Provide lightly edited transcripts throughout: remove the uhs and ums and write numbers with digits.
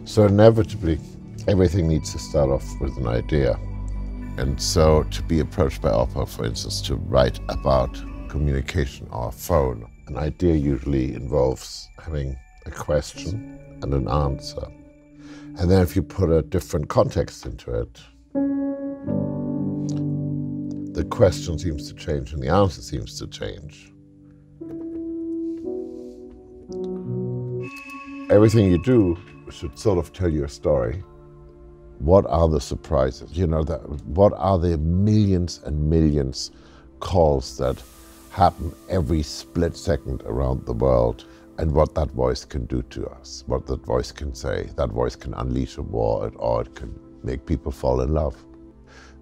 So inevitably, everything needs to start off with an idea. And so to be approached by Opera, for instance, to write about communication or phone, an idea usually involves having a question and an answer. And then if you put a different context into it, the question seems to change and the answer seems to change. Everything you do should sort of tell your story. What are the surprises? You know, what are the millions and millions calls that happen every split second around the world, and what that voice can do to us, what that voice can say. That voice can unleash a war, or it can make people fall in love.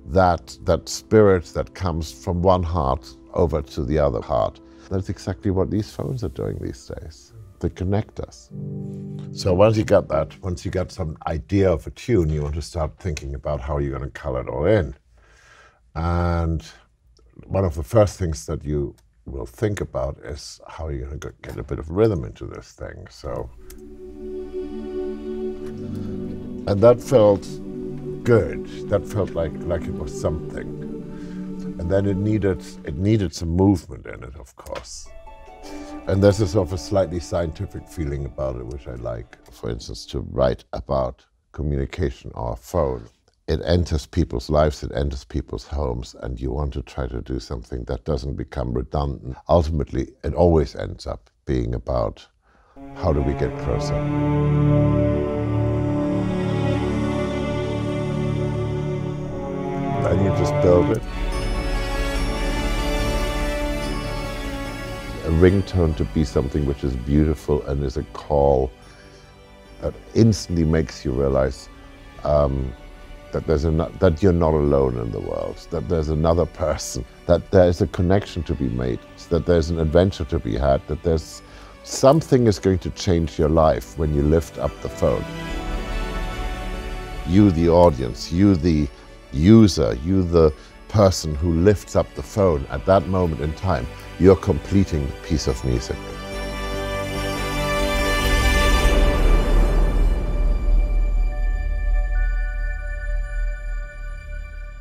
That spirit that comes from one heart over to the other heart, that's exactly what these phones are doing these days. They connect us. So once you got that, once you got some idea of a tune, you want to start thinking about how you're going to color it all in. And one of the first things that you will think about is how you're going to get a bit of rhythm into this thing. So, and that felt good. That felt like it was something. And then it needed some movement in it, of course. And there's a sort of a slightly scientific feeling about it, which I like. For instance, to write about communication or phone. It enters people's lives, it enters people's homes, and you want to try to do something that doesn't become redundant. Ultimately, it always ends up being about how do we get closer. Then you just build it. A ringtone to be something which is beautiful and is a call that instantly makes you realize that you're not alone in the world, that there's another person, that there's a connection to be made, that there's an adventure to be had, that there's something is going to change your life when you lift up the phone. You, the audience, you, the user, you, the person who lifts up the phone at that moment in time, you're completing the piece of music.